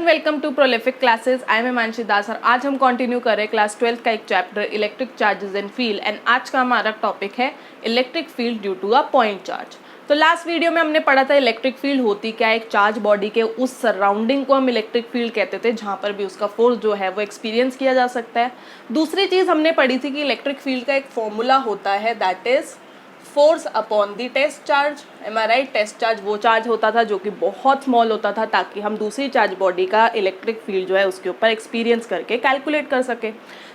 Welcome to prolific classes. I am Himanshi Das और आज हम कंटिन्यू कर रहे हैं क्लास 12 का एक chapter electric charges and field. And आज का हमारा टॉपिक है electric field due to a point charge. तो लास्ट वीडियो में हमने पढ़ा था इलेक्ट्रिक फील्ड होती क्या है, एक चार्ज बॉडी के उस सराउंडिंग को हम इलेक्ट्रिक फील्ड कहते थे जहाँ पर भी उसका फोर्स जो है वो एक्सपीरियंस किया जा सकता है। दूसरी चीज़ हमने पढ़ी थी कि इलेक्ट्रिक फील्ड का एक फॉर्मूला होता है that is force upon the test charge. Am I right? Test charge वो चार्ज होता था जो कि बहुत स्मॉल होता था ताकि हम दूसरी चार्ज बॉडी का इलेक्ट्रिक फील्ड जो है उसके ऊपर एक्सपीरियंस करके कैलकुलेट कर सके,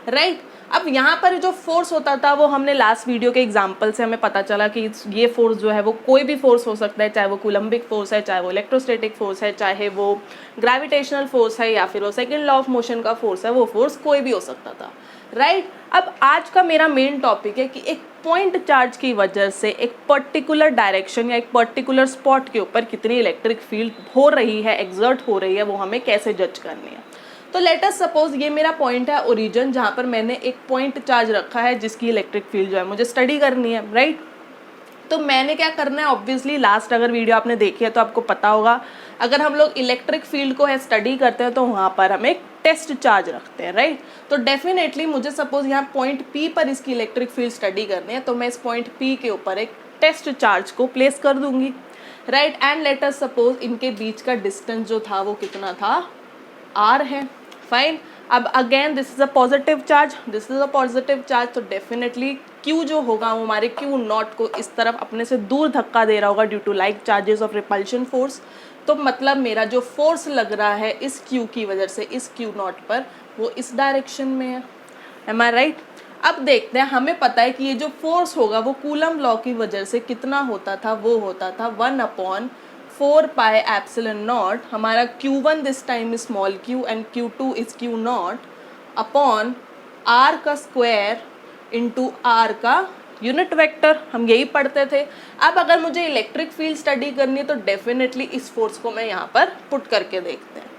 राइट? अब यहाँ पर जो फोर्स होता था वो हमने लास्ट वीडियो के एग्जाम्पल से हमें पता चला कि ये फोर्स जो है वो कोई भी फोर्स हो सकता है, चाहे वो कूलम्बिक फोर्स है, चाहे वो इलेक्ट्रोस्टैटिक फोर्स है, चाहे वो ग्रेविटेशनल फोर्स है या फिर वो सेकेंड लॉ ऑफ मोशन का फोर्स है, वो फोर्स कोई भी हो सकता था, राइट? अब आज का मेरा मेन टॉपिक है कि एक पॉइंट चार्ज की वजह से एक पर्टिकुलर डायरेक्शन या एक पर्टिकुलर स्पॉट के ऊपर कितनी इलेक्ट्रिक फील्ड हो रही है, एक्सर्ट हो रही है, वो हमें कैसे जज करनी है। तो लेट अस सपोज ये मेरा पॉइंट है ओरिजिन, जहाँ पर मैंने एक पॉइंट चार्ज रखा है जिसकी इलेक्ट्रिक फील्ड जो है मुझे स्टडी करनी है, राइट? तो मैंने क्या करना है, ऑब्वियसली लास्ट अगर वीडियो आपने देखी है तो आपको पता होगा, अगर हम लोग इलेक्ट्रिक फील्ड को है स्टडी करते हैं तो वहाँ पर हम एक टेस्ट चार्ज रखते हैं, राइट? तो डेफिनेटली मुझे सपोज यहाँ पॉइंट P पर इसकी इलेक्ट्रिक फील्ड स्टडी करनी है तो मैं इस पॉइंट P के ऊपर एक टेस्ट चार्ज को प्लेस कर दूंगी, right? And let us suppose इनके बीच का डिस्टेंस जो था वो कितना था, R है, फाइन। अब again this is a positive charge, this is a positive charge, तो डेफिनेटली Q जो होगा वो हमारे Q नॉट को इस तरफ अपने से दूर धक्का दे रहा होगा due to like charges of repulsion force. तो मतलब मेरा जो फोर्स लग रहा है इस Q की वजह से इस Q नॉट पर, वो इस डायरेक्शन में है। M I right? अब देखते हैं, हमें पता है कि ये जो फोर्स होगा वो कूलम लॉ की वजह से कितना होता था, वो होता था 1/4 पाई एप्सिलॉन नॉट, हमारा Q1 this time small q and Q2 is Q not upon R का स्क्वायर इंटू R का यूनिट वेक्टर। हम यही पढ़ते थे। अब अगर मुझे इलेक्ट्रिक फील्ड स्टडी करनी है तो डेफिनेटली इस फोर्स को मैं यहाँ पर पुट करके देखते हैं।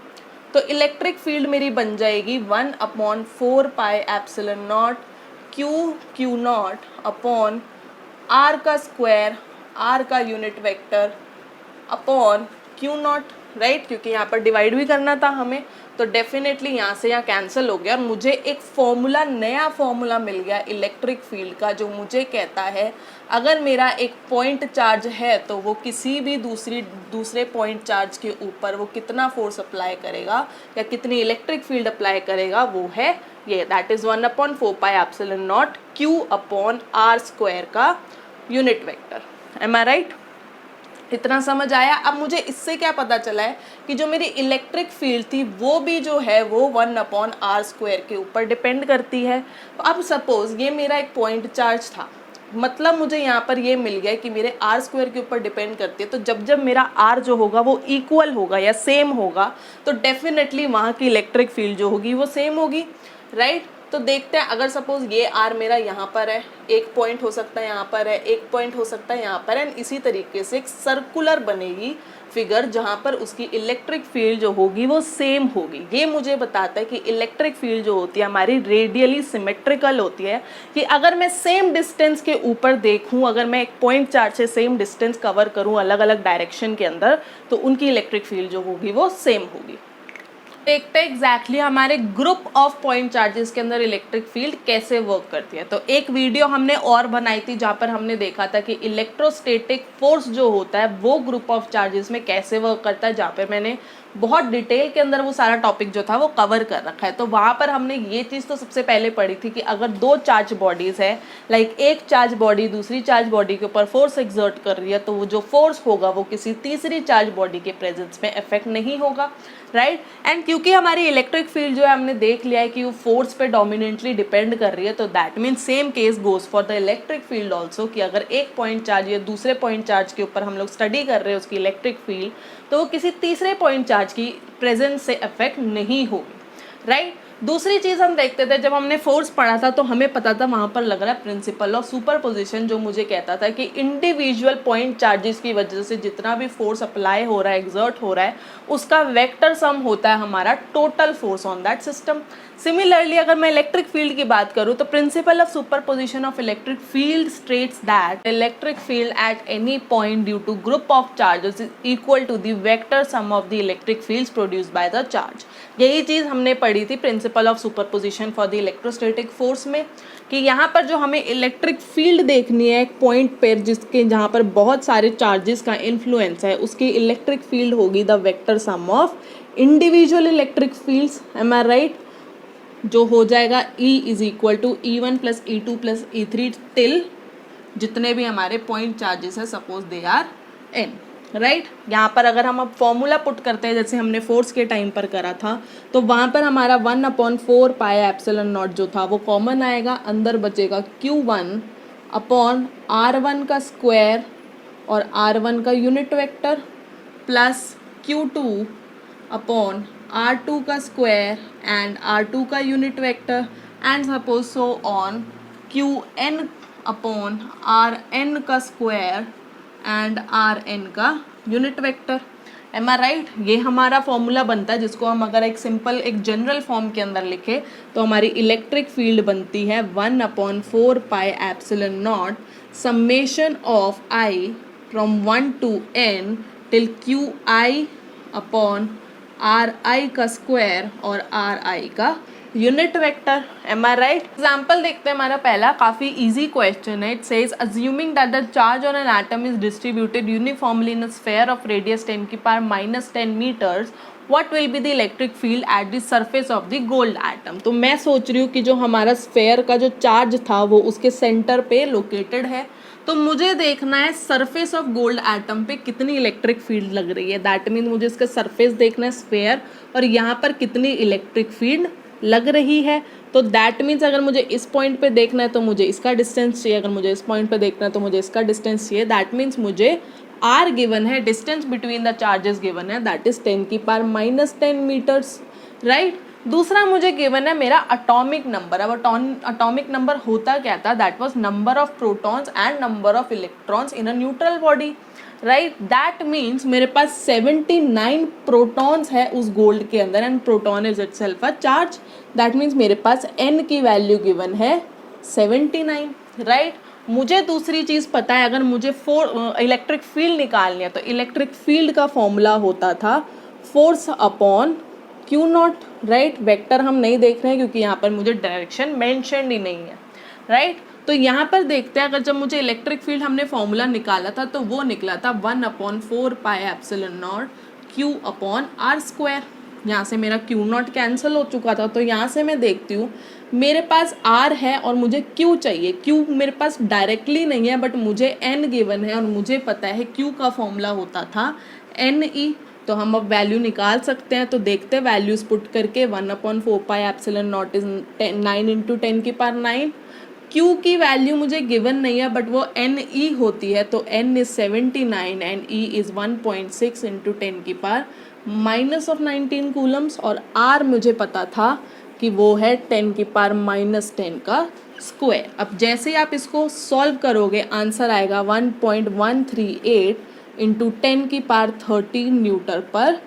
तो इलेक्ट्रिक फील्ड मेरी बन जाएगी 1/4 pi epsilon not Q not upon R का स्क्वायर, R का unit vector upon Q not, right? क्योंकि यहाँ पर डिवाइड भी करना था हमें, तो डेफिनेटली यहाँ से यहाँ कैंसिल हो गया और मुझे एक फॉर्मूला, नया फॉर्मूला मिल गया इलेक्ट्रिक फील्ड का, जो मुझे कहता है अगर मेरा एक पॉइंट चार्ज है तो वो किसी भी दूसरे पॉइंट चार्ज के ऊपर वो कितना फोर्स अप्लाई करेगा या कितनी इलेक्ट्रिक फील्ड अप्लाई करेगा, वो है ये, that is 1/4 pi epsilon not Q upon R square का unit vector. Am I right? इतना समझ आया? अब मुझे इससे क्या पता चला है कि जो मेरी इलेक्ट्रिक फील्ड थी वो भी जो है वो 1/R स्क्वायर के ऊपर डिपेंड करती है। तो अब सपोज ये मेरा एक पॉइंट चार्ज था, मतलब मुझे यहाँ पर ये मिल गया कि मेरे R स्क्वायर के ऊपर डिपेंड करती है। तो जब मेरा R जो होगा वो इक्वल होगा या सेम होगा तो डेफिनेटली वहाँ की इलेक्ट्रिक फील्ड जो होगी वो सेम होगी, राइट? तो देखते हैं, अगर सपोज ये R मेरा यहाँ पर है, एक पॉइंट हो सकता है यहाँ पर है, एक पॉइंट हो सकता है यहाँ पर है, एंड इसी तरीके से एक सर्कुलर बनेगी फिगर जहाँ पर उसकी इलेक्ट्रिक फील्ड जो होगी वो सेम होगी। ये मुझे बताता है कि इलेक्ट्रिक फील्ड जो होती है हमारी रेडियली सिमेट्रिकल होती है, कि अगर मैं सेम डिस्टेंस के ऊपर देखूँ, अगर मैं एक पॉइंट चार्ज से सेम डिस्टेंस कवर करूँ अलग अलग डायरेक्शन के अंदर, तो उनकी इलेक्ट्रिक फील्ड जो होगी वो सेम होगी। देखते हैं एग्जैक्टली हमारे ग्रुप ऑफ पॉइंट चार्जेस के अंदर इलेक्ट्रिक फील्ड कैसे वर्क करती है। तो एक वीडियो हमने और बनाई थी जहाँ पर हमने देखा था कि इलेक्ट्रोस्टैटिक फोर्स जो होता है वो ग्रुप ऑफ चार्जेस में कैसे वर्क करता है, जहाँ पर मैंने बहुत डिटेल के अंदर वो सारा टॉपिक जो था वो कवर कर रखा है। तो वहाँ पर हमने ये चीज़ तो सबसे पहले पढ़ी थी कि अगर दो चार्ज बॉडीज़ है, लाइक एक चार्ज बॉडी दूसरी चार्ज बॉडी के ऊपर फोर्स एक्सर्ट कर रही है, तो वो जो फोर्स होगा वो किसी तीसरी चार्ज बॉडी के प्रेजेंस में इफेक्ट नहीं होगा, राइट? एंड क्योंकि हमारी इलेक्ट्रिक फील्ड जो है हमने देख लिया है कि वो फोर्स पे डोमिनेंटली डिपेंड कर रही है, तो that mean same case goes for the electric field also, कि अगर एक पॉइंट चार्ज या दूसरे पॉइंट चार्ज के ऊपर हम लोग स्टडी कर रहे हैं उसकी इलेक्ट्रिक फील्ड, तो वो किसी तीसरे पॉइंट चार्ज की प्रेजेंस से अफेक्ट नहीं होगी, राइट? दूसरी चीज़ हम देखते थे, जब हमने फोर्स पढ़ा था तो हमें पता था वहाँ पर लग रहा है प्रिंसिपल ऑफ सुपरपोजिशन, जो मुझे कहता था कि इंडिविजुअल पॉइंट चार्जेस की वजह से जितना भी फोर्स अप्लाई हो रहा है, एक्सर्ट हो रहा है, उसका वेक्टर सम होता है हमारा total force on that system. Similarly अगर मैं इलेक्ट्रिक फील्ड की बात करूँ तो principle of superposition of electric field states that electric field at any point due to group of charges is equal to the vector sum of the electric fields produced by the charge. यही चीज़ हमने पढ़ी थी principle of superposition for the electrostatic force में, कि यहाँ पर जो हमें इलेक्ट्रिक फील्ड देखनी है एक पॉइंट पर जिसके जहाँ पर बहुत सारे चार्जेस का इन्फ्लुएंस है, उसकी इलेक्ट्रिक फील्ड होगी the vector sum of individual electric fields. Am I right? जो हो जाएगा E is equal to E1 plus E2 plus E3 till जितने भी हमारे पॉइंट चार्जेस है, suppose they are n, right. यहाँ पर अगर हम अब फॉर्मूला पुट करते हैं जैसे हमने फोर्स के टाइम पर करा था, तो वहाँ पर हमारा 1/4 पाई एप्सिलॉन नॉट जो था वो कॉमन आएगा, अंदर बचेगा Q1 अपॉन R1 का स्क्वायर और R1 का unit vector plus Q2 upon R2 का स्क्वायर एंड R2 का unit vector and suppose so on Qn upon Rn का स्क्वायर एंड Rn का unit vector. Am I right? ये हमारा formula बनता है जिसको हम अगर एक सिंपल एक जनरल फॉर्म के अंदर लिखे तो हमारी इलेक्ट्रिक फील्ड बनती है 1/4 pi epsilon naught summation of I from 1 to n till Qi upon Ri का स्क्वायर और Ri का unit vector. Am I right? Example देखते हैं हमारा पहला, काफ़ी इजी क्वेश्चन है। It says assuming that the charge on an atom is distributed uniformly in a sphere of radius 10⁻⁻10 metres, what will be the electric field at the surface of the gold atom. तो मैं सोच रही हूँ कि जो हमारा sphere का जो चार्ज था वो उसके सेंटर पे लोकेटेड है, तो मुझे देखना है सरफेस ऑफ गोल्ड एटम पे कितनी इलेक्ट्रिक फील्ड लग रही है। दैट मीन्स मुझे इसका सरफेस देखना है स्फीयर, और यहाँ पर कितनी इलेक्ट्रिक फील्ड लग रही है। तो दैट मीन्स अगर मुझे इस पॉइंट पे देखना है तो मुझे इसका डिस्टेंस चाहिए, अगर मुझे इस पॉइंट पे देखना है तो मुझे इसका डिस्टेंस चाहिए। दैट मीन्स मुझे R गिवन है, distance between the charges given है, दैट इज 10⁻⁻10 मीटर्स, राइट। दूसरा मुझे गिवन है मेरा अटोमिक नंबर। अब अटोमिक नंबर होता क्या था? That was number of protons and number of electrons in a neutral body, right. That means मेरे पास 79 प्रोटॉन्स है उस गोल्ड के अंदर and proton is itself a charge. That means मेरे पास n की वैल्यू गिवन है 79, राइट। मुझे दूसरी चीज़ पता है, अगर मुझे इलेक्ट्रिक फील्ड निकालनी है तो इलेक्ट्रिक फील्ड का फॉर्मूला होता था force upon Q not, right. Vector हम नहीं देख रहे हैं क्योंकि यहाँ पर मुझे डायरेक्शन मेंशन ही नहीं है, राइट। तो यहाँ पर देखते हैं, अगर जब मुझे इलेक्ट्रिक फील्ड हमने फॉर्मूला निकाला था तो वो निकला था 1/4 pi epsilon not Q upon R square. यहाँ से मेरा Q नॉट कैंसिल हो चुका था, तो यहाँ से मैं देखती हूँ मेरे पास R है और मुझे Q चाहिए। Q मेरे पास डायरेक्टली नहीं है बट मुझे N गिवन है और मुझे पता है Q का फॉर्मूला होता था NE। तो हम अब वैल्यू निकाल सकते हैं। तो देखते हैं वैल्यूज पुट करके 1/4 pi epsilon not is 9 × 10⁹। Q की वैल्यू मुझे गिवन नहीं है बट वो NE होती है, तो N is 79 and E is 1.6 × 10⁻⁻19 Coulomb's, और R मुझे पता था कि वो है 10⁻⁻10 का स्क्वायर। अब जैसे ही आप इसको सॉल्व करोगे आंसर आएगा 1.138 × 10⁻13 न्यूटन पर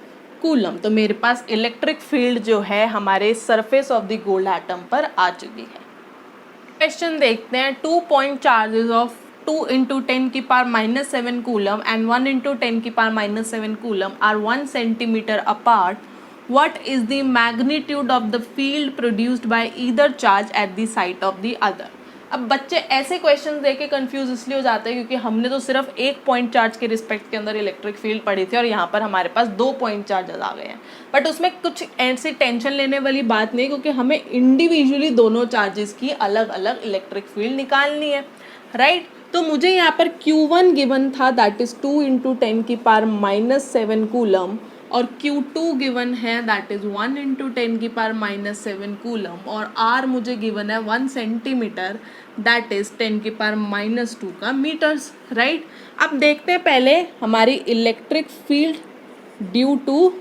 कूलम। तो मेरे पास इलेक्ट्रिक फील्ड जो है हमारे surface of the gold atom पर आ चुकी है। क्वेश्चन देखते हैं। 2 point charges of 2 × 10⁻⁻7 coulomb and 1 × 10⁻⁻7 coulomb are 1 centimetre apart. What is the magnitude of the field produced by either charge at the site of the other? अब बच्चे ऐसे question देख के कन्फ्यूज इसलिए हो जाते हैं क्योंकि हमने तो सिर्फ एक पॉइंट चार्ज के रिस्पेक्ट के अंदर इलेक्ट्रिक फील्ड पढ़ी थी और यहाँ पर हमारे पास 2 पॉइंट चार्जेस आ गए हैं। बट उसमें कुछ ऐसी टेंशन लेने वाली बात नहीं, क्योंकि हमें इंडिविजुअली दोनों चार्जेस की अलग अलग इलेक्ट्रिक फील्ड निकालनी है, राइट। तो मुझे यहाँ पर Q1 गिवन था, दैट इज 2 × 10⁻⁻7 कूलम, और Q2 गिवन है दैट इज 1 × 10⁻⁻7 कूलम, और R मुझे गिवन है 1 सेंटीमीटर दैट इज 10⁻⁻2 का मीटर्स, राइट। अब देखते हैं पहले हमारी electric field due to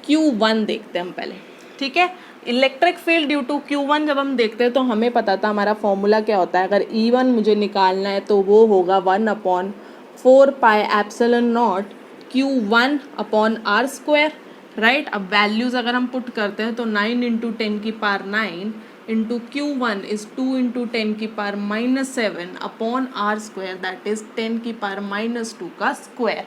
Q1 देखते हैं हम पहले, ठीक है। Electric field due to Q1 जब हम देखते हैं तो हमें पता था हमारा फॉर्मूला क्या होता है। अगर E1 मुझे निकालना है तो वो होगा 1/4 pi epsilon naught Q1 upon R square, right. अब वैल्यूज अगर हम पुट करते हैं तो 9 into 10⁻9 into Q1 is 2 into 10⁻7 upon R square, that is 10⁻2 का स्क्वायर,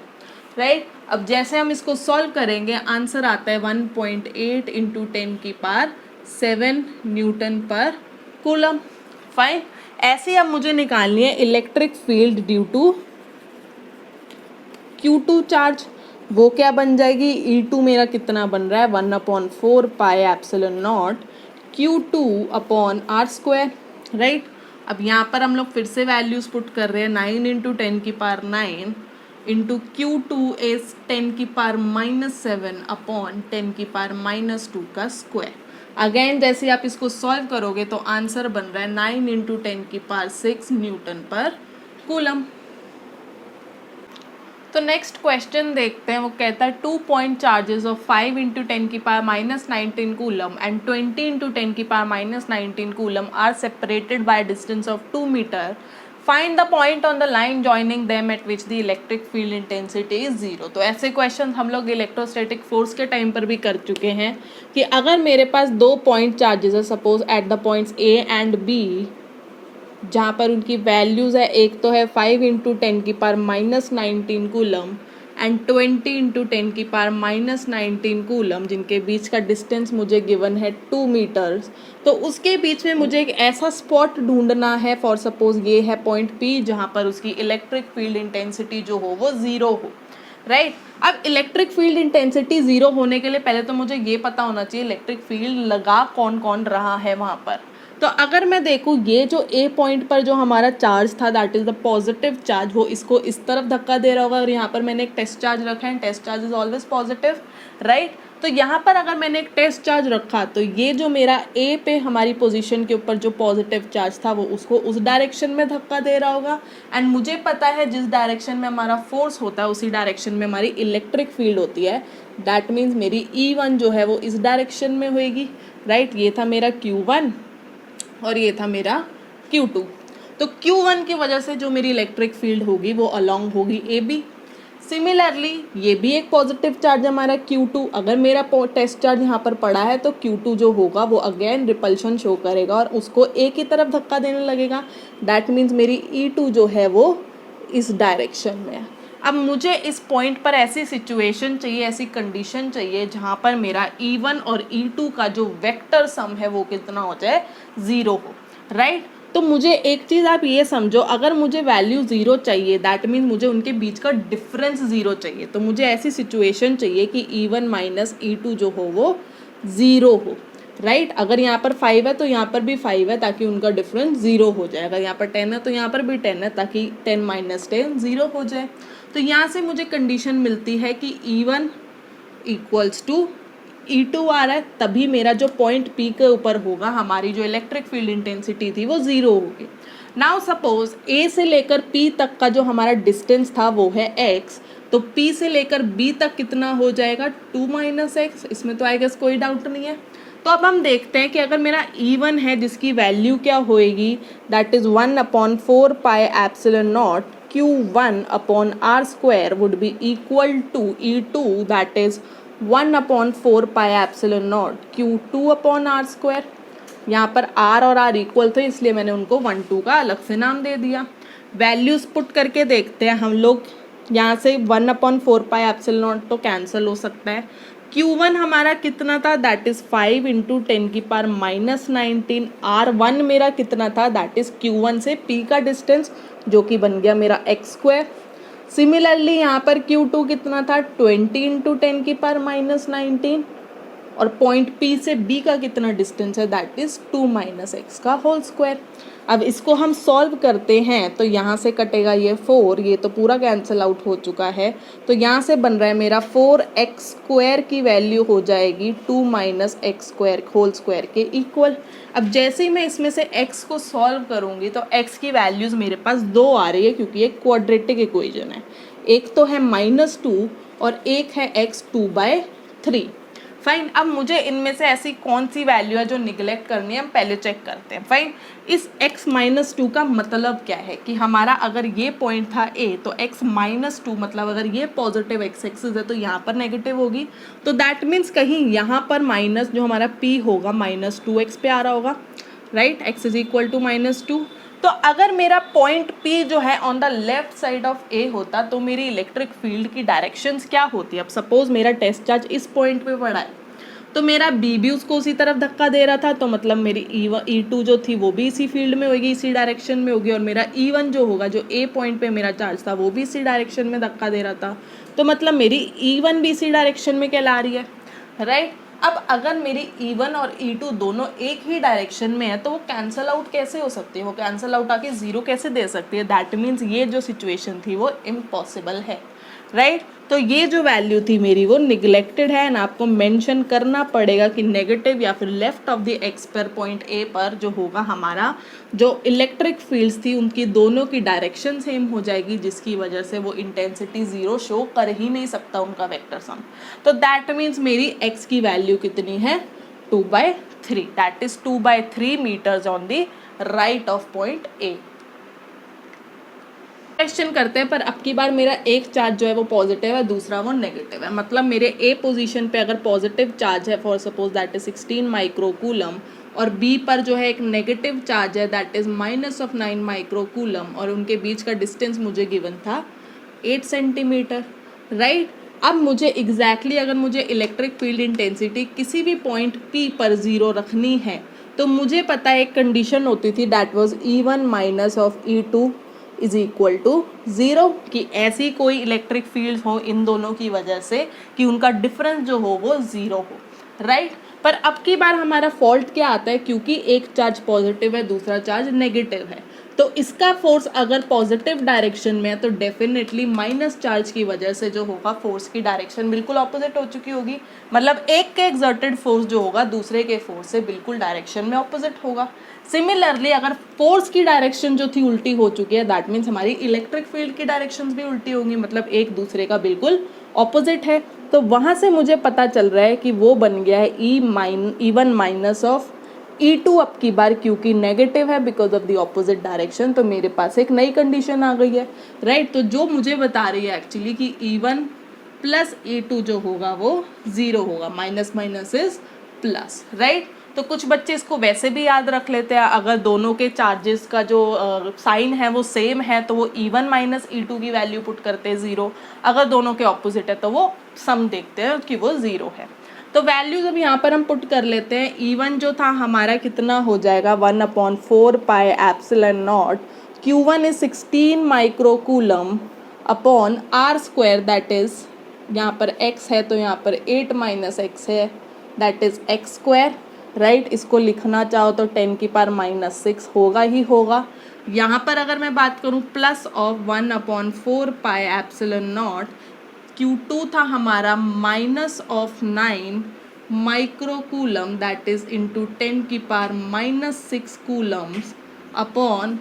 राइट। अब जैसे हम इसको सॉल्व करेंगे आंसर आता है 1.8 इंटू 10⁻7 न्यूटन पर कूलम। फाइन। ऐसे अब मुझे निकालनी है electric field due to Q2 charge. वो क्या बन जाएगी, E2 मेरा कितना बन रहा है 1/4 pi epsilon naught Q2 upon R square, right. अब यहाँ पर हम लोग फिर से वैल्यूज पुट कर रहे हैं, 9 into 10⁻9 into Q2 is 10⁻7 upon 10⁻2 का स्क्वायर। अगेन जैसे आप इसको सॉल्व करोगे तो आंसर बन रहा है 9 इंटू 10⁻6 न्यूटन पर कूलम। तो नेक्स्ट क्वेश्चन देखते हैं, वो कहता है 2 point charges of 5 into 10⁻19 coulomb and 20 into 10⁻19 coulomb are separated by distance of 2 metre. Find the point on the line joining them at which the electric field intensity is 0। तो ऐसे question हम लोग electrostatic force के time पर भी कर चुके हैं कि अगर मेरे पास 2 पॉइंट चार्जेस है, suppose at the points A and B, जहाँ पर उनकी वैल्यूज़ है, एक तो है 5 into 10⁻19 coulomb and 20 into 10⁻19 coulomb, जिनके बीच का डिस्टेंस मुझे गिवन है 2 मीटर्स। तो उसके बीच में मुझे एक ऐसा स्पॉट ढूंढना है, फॉर सपोज ये है पॉइंट P, जहाँ पर उसकी इलेक्ट्रिक फील्ड इंटेंसिटी जो हो वो 0 हो, राइट। अब इलेक्ट्रिक फील्ड इंटेंसिटी 0 होने के लिए पहले तो मुझे ये पता होना चाहिए इलेक्ट्रिक फील्ड लगा कौन कौन रहा है वहाँ पर। तो अगर मैं देखूँ ये जो A पॉइंट पर जो हमारा चार्ज था that is the positive charge, वो इसको इस तरफ धक्का दे रहा होगा और यहाँ पर मैंने एक टेस्ट चार्ज रखा है, test charge is always positive, right. तो यहाँ पर अगर मैंने एक टेस्ट चार्ज रखा तो ये जो मेरा A पे हमारी पोजीशन के ऊपर जो पॉजिटिव चार्ज था वो उसको उस डायरेक्शन में धक्का दे रहा होगा, एंड मुझे पता है जिस डायरेक्शन में हमारा फोर्स होता है उसी डायरेक्शन में हमारी इलेक्ट्रिक फील्ड होती है। दैट मीन्स मेरी E1 जो है वो इस डायरेक्शन में होएगी, राइट। ये था मेरा Q1 और ये था मेरा Q2। तो Q1 की वजह से जो मेरी इलेक्ट्रिक फील्ड होगी वो अलोंग होगी AB। सिमिलरली ये भी एक पॉजिटिव चार्ज हमारा Q2, अगर मेरा टेस्ट चार्ज यहाँ पर पड़ा है तो Q2 जो होगा वो अगेन रिपल्शन शो करेगा और उसको A की तरफ धक्का देने लगेगा। दैट मीन्स मेरी E2 जो है वो इस डायरेक्शन में है। अब मुझे इस पॉइंट पर ऐसी सिचुएशन चाहिए, ऐसी कंडीशन चाहिए जहाँ पर मेरा E1 और E2 का जो वेक्टर सम है वो कितना हो जाए, 0 हो, राइट। तो मुझे एक चीज़ आप ये समझो, अगर मुझे वैल्यू 0 चाहिए दैट मीन्स मुझे उनके बीच का डिफरेंस 0 चाहिए। तो मुझे ऐसी सिचुएशन चाहिए कि E1 माइनस E2 जो हो वो 0 हो, राइट। अगर यहाँ पर 5 है तो यहाँ पर भी 5 है ताकि उनका डिफरेंस 0 हो जाए। अगर यहाँ पर 10 है तो यहाँ पर भी 10 है ताकि 10 माइनस 10 0 हो जाए। तो यहाँ से मुझे कंडीशन मिलती है कि E1 इक्वल्स टू E2 आ रहा है, तभी मेरा जो पॉइंट P के ऊपर होगा हमारी जो इलेक्ट्रिक फील्ड इंटेंसिटी थी वो 0 होगी। नाउ सपोज A से लेकर P तक का जो हमारा डिस्टेंस था वो है x, तो P से लेकर B तक कितना हो जाएगा 2 माइनस एक्स। इसमें तो आई गेस कोई डाउट नहीं है। तो अब हम देखते हैं कि अगर मेरा E1 है जिसकी वैल्यू क्या होएगी, that is 1/4 pi epsilon naught Q1 upon R square would be equal to E2 that is 1/4 pi epsilon naught Q2 upon R square. यहाँ पर R और R इक्वल थे इसलिए मैंने उनको 1 2 का अलग से नाम दे दिया। वैल्यूज़ पुट करके देखते हैं हम लोग। यहाँ से 1/4 पाई एप्सिलॉन नॉट तो कैंसिल हो सकता है। Q1 हमारा कितना था, दैट इज़ 5 इंटू 10⁻19। R1 मेरा कितना था, दैट इज़ Q1 से P का डिस्टेंस जो कि बन गया मेरा x स्क्वायर। सिमिलरली यहाँ पर Q2 कितना था 20 इंटू 10⁻19 और पॉइंट P से B का कितना डिस्टेंस है, दैट इज़ 2 माइनस एक्स का होल स्क्वायर। अब इसको हम सॉल्व करते हैं तो यहाँ से कटेगा ये 4, ये तो पूरा कैंसिल आउट हो चुका है। तो यहाँ से बन रहा है मेरा 4x स्क्वायर की वैल्यू हो जाएगी 2 minus X square whole square के इक्वल। अब जैसे ही मैं इसमें से x को सॉल्व करूँगी तो x की वैल्यूज़ मेरे पास 2 आ रही है क्योंकि ये क्वाड्रेटिक इक्वेशन है। एक तो है -2 और एक है x 2/3। फाइन। अब मुझे इनमें से ऐसी कौन सी वैल्यू है जो निगलेक्ट करनी है, हम पहले चेक करते हैं। फाइन, इस x-2 का मतलब क्या है कि हमारा अगर ये पॉइंट था a, तो x-2 मतलब अगर ये पॉजिटिव x एक्सिस है तो यहाँ पर नेगेटिव होगी, तो दैट मीन्स कहीं यहाँ पर माइनस जो हमारा p होगा -2x पे आ रहा होगा, right, x is equal to -2। तो अगर मेरा पॉइंट P जो है on the left side of A होता तो मेरी इलेक्ट्रिक फील्ड की डायरेक्शंस क्या होती है। अब सपोज मेरा टेस्ट चार्ज इस पॉइंट पे पड़ा है, तो मेरा B भी उसको उसी तरफ धक्का दे रहा था, तो मतलब मेरी E2 जो थी वो भी इसी फील्ड में होगी, इसी डायरेक्शन में होगी, और मेरा E1 जो होगा, जो A पॉइंट पे मेरा चार्ज था, वो भी इसी डायरेक्शन में धक्का दे रहा था, तो मतलब मेरी E1 भी इसी डायरेक्शन में कहला रही है, राइट। अब अगर मेरी E1 और E2 दोनों एक ही डायरेक्शन में है तो वो कैंसल आउट कैसे हो सकती है, वो कैंसल आउट आके ज़ीरो कैसे दे सकती है। दैट मीन्स ये जो सिचुएशन थी वो इम्पॉसिबल है, राइट। तो ये जो वैल्यू थी मेरी वो निगलेक्टेड है, एंड आपको मेंशन करना पड़ेगा कि नेगेटिव या फिर लेफ्ट ऑफ द एक्स पर पॉइंट ए पर जो होगा हमारा जो इलेक्ट्रिक फील्ड्स थी उनकी दोनों की डायरेक्शन सेम हो जाएगी, जिसकी वजह से वो इंटेंसिटी ज़ीरो शो कर ही नहीं सकता उनका वेक्टर सम। तो दैट मीन्स मेरी एक्स की वैल्यू कितनी है, 2/3, that is 2/3 metres on the right of point A. Question करते हैं, पर अब की बार मेरा एक चार्ज जो है वो पॉजिटिव है, दूसरा वो नेगेटिव है। मतलब मेरे ए पोजीशन पे अगर पॉजिटिव चार्ज है for suppose that is 16 microcoulomb, और बी पर जो है एक नेगेटिव चार्ज है दैट इज -9 माइक्रोकूलम, और उनके बीच का डिस्टेंस मुझे गिवन था 8 सेंटीमीटर, राइट। अब मुझे एग्जैक्टली अगर मुझे इलेक्ट्रिक फील्ड इंटेंसिटी किसी भी पॉइंट P पर 0 रखनी है तो मुझे पता है एक कंडीशन होती थी that was E1 minus of E2 is equal to 0, कि ऐसी कोई इलेक्ट्रिक फील्ड हो इन दोनों की वजह से कि उनका डिफरेंस जो हो वो 0 हो, राइट। पर अब की बार हमारा फॉल्ट क्या आता है, क्योंकि एक चार्ज पॉजिटिव है दूसरा चार्ज नेगेटिव है, तो इसका फोर्स अगर पॉजिटिव डायरेक्शन में है तो डेफिनेटली माइनस चार्ज की वजह से जो होगा फोर्स की डायरेक्शन बिल्कुल ऑपोजिट हो चुकी होगी। मतलब एक के एक्सर्टेड फोर्स जो होगा दूसरे के फोर्स से बिल्कुल डायरेक्शन में ऑपोजिट होगा। सिमिलरली अगर फोर्स की डायरेक्शन जो थी उल्टी हो चुकी है दैट मीन्स हमारी इलेक्ट्रिक फील्ड की डायरेक्शंस भी उल्टी होंगी, मतलब एक दूसरे का बिल्कुल ऑपोजिट है। तो वहाँ से मुझे पता चल रहा है कि वो बन गया है E1 माइनस ऑफ E2 अब की बार, क्योंकि नेगेटिव है because of the opposite direction, तो मेरे पास एक नई कंडीशन आ गई है, राइट। तो जो मुझे बता रही है एक्चुअली कि E1 प्लस E2 जो होगा वो 0 होगा, minus minus is plus, right. तो कुछ बच्चे इसको वैसे भी याद रख लेते हैं, अगर दोनों के चार्जेस का जो साइन है वो सेम है तो वो E1 माइनस E2 की वैल्यू पुट करते हैं 0, अगर दोनों के ऑपोजिट है तो वो सम देखते हैं कि वो 0 है। तो वैल्यूज अब यहाँ पर हम पुट कर लेते हैं। E1 जो था हमारा कितना हो जाएगा 1/4 pi epsilon naught, Q1 is 16 microcoulomb upon R square, that is यहाँ पर x है तो यहाँ पर 8 माइनस x है that is x square, right. इसको लिखना चाहो तो 10 की पावर -6 होगा ही होगा। यहाँ पर अगर मैं बात करूँ plus of 1/4 pi epsilon naught, Q2 था हमारा -9 माइक्रोकूलम दैट इज इंटू 10 की power -6 Coulomb's upon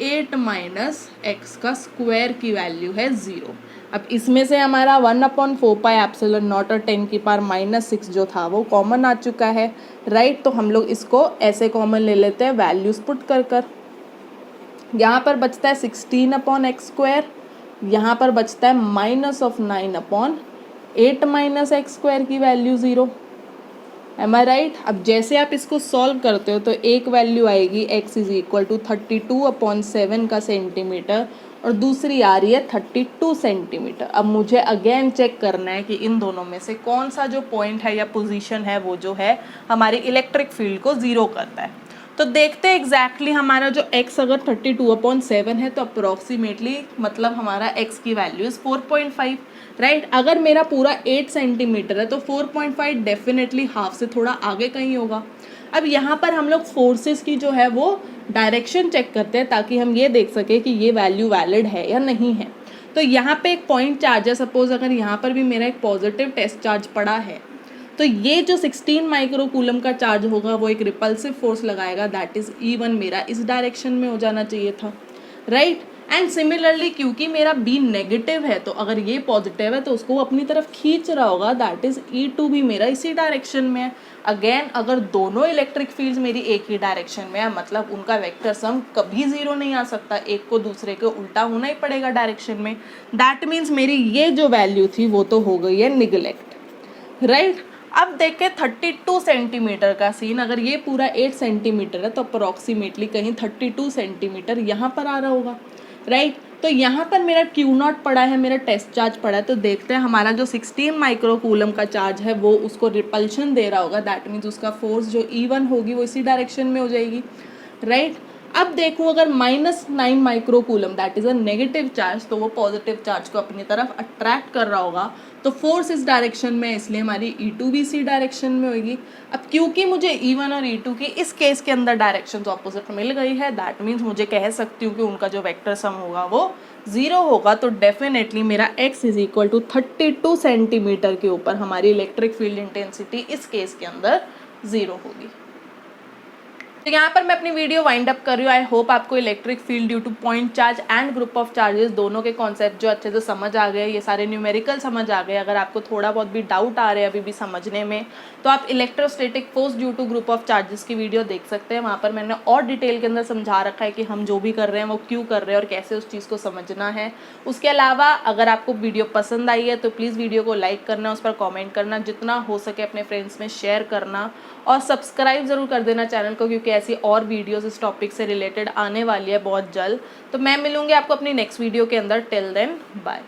8 minus x का स्क्वायर की वैल्यू है 0। अब इसमें से हमारा 1/4 पाई एप्सिलॉन नॉट और 10 की पावर -6 जो था वो कॉमन आ चुका है, राइट। तो हम लोग इसको ऐसे कॉमन ले लेते हैं वैल्यूज पुट कर यहाँ पर बचता है 16/x स्क्वायर, यहाँ पर बचता है -9/8 माइनस एक्स स्क्वायर की वैल्यू 0। M I right. अब जैसे आप इसको सॉल्व करते हो तो एक वैल्यू आएगी x इज इक्वल टू 32/7 का सेंटीमीटर और दूसरी आ रही है 32 सेंटीमीटर। अब मुझे अगेन चेक करना है कि इन दोनों में से कौन सा जो पॉइंट है या पोजीशन है वो जो है हमारी इलेक्ट्रिक फील्ड को 0 करता है। तो देखते हैं एग्जैक्टली हमारा जो x अगर 32/7 है तो अप्रोक्सीमेटली मतलब हमारा x की वैल्यू इज 4.5, राइट। अगर मेरा पूरा 8 सेंटीमीटर है तो 4.5 डेफिनेटली हाफ से थोड़ा आगे कहीं होगा। अब यहाँ पर हम लोग फोर्सेस की जो है वो डायरेक्शन चेक करते हैं ताकि हम ये देख सकें कि ये वैल्यू वैलिड है या नहीं है। तो यहाँ पे एक पॉइंट चार्ज है, सपोज अगर यहाँ पर भी मेरा एक पॉजिटिव टेस्ट चार्ज पड़ा है तो ये जो 16 माइक्रोकूलम का चार्ज होगा वो एक रिपल्सिव फोर्स लगाएगा दैट इज E1 मेरा इस डायरेक्शन में हो जाना चाहिए था, राइट। एंड सिमिलरली क्योंकि मेरा बी नेगेटिव है तो अगर ये पॉजिटिव है तो उसको वो अपनी तरफ खींच रहा होगा, दैट इज E2 भी मेरा इसी डायरेक्शन में है। अगेन अगर दोनों इलेक्ट्रिक फील्ड्स मेरी एक ही डायरेक्शन में है मतलब उनका वेक्टर सम कभी जीरो नहीं आ सकता, एक को दूसरे के उल्टा होना ही पड़ेगा डायरेक्शन में। दैट मीन्स मेरी ये जो वैल्यू थी वो तो हो गई है निगलेक्ट, राइट। अब देखें 32 सेंटीमीटर का सीन, अगर ये पूरा 8 सेंटीमीटर है तो अप्रोक्सीमेटली कहीं 32 सेंटीमीटर यहाँ पर आ रहा होगा, राइट। तो यहाँ पर मेरा Q0 पड़ा है, मेरा टेस्ट चार्ज पड़ा है, तो देखते हैं हमारा जो 16 माइक्रोकूलम का चार्ज है वो उसको रिपल्शन दे रहा होगा, दैट मीन्स उसका फोर्स जो E1 होगी वो इसी डायरेक्शन में हो जाएगी, राइट। अब देखूँ अगर -9 microcoulomb that is a negative charge तो वो पॉजिटिव चार्ज को अपनी तरफ अट्रैक्ट कर रहा होगा, तो फोर्स इस डायरेक्शन में इसलिए हमारी E2 भी इसी डायरेक्शन में होगी। अब क्योंकि मुझे E1 और E2 की इस केस के अंदर डायरेक्शन ऑपोजिट मिल गई है, दैट मीन्स मुझे कह सकती हूँ कि उनका जो वेक्टर सम होगा वो 0 होगा। तो डेफिनेटली मेरा x is equal to 32 centimetre के ऊपर हमारी इलेक्ट्रिक फील्ड इंटेंसिटी इस केस के अंदर 0 होगी। तो यहाँ पर मैं अपनी वीडियो वाइंड अप कर रही हूँ। आई होप आपको electric field due two point charge and group of charges दोनों के कॉन्सेप्ट जो अच्छे से समझ आ गए, ये सारे न्यूमेरिकल समझ आ गए। अगर आपको थोड़ा बहुत भी डाउट आ रहे हैं अभी भी समझने में तो आप electrostatic force due to group of charges की वीडियो देख सकते हैं। वहाँ पर मैंने और डिटेल के अंदर समझा रखा है कि हम जो भी कर रहे हैं वो क्यों कर रहे हैं और कैसे उस चीज़ को समझना है। उसके अलावा अगर आपको वीडियो पसंद आई है तो प्लीज़ वीडियो को लाइक करना, उस पर कॉमेंट करना, जितना हो सके अपने फ्रेंड्स में शेयर करना और सब्सक्राइब ज़रूर कर देना चैनल को, क्योंकि ऐसी और वीडियोस इस टॉपिक से रिलेटेड आने वाली है बहुत जल्द। तो मैं मिलूंगी आपको अपनी नेक्स्ट वीडियो के अंदर। Till then bye.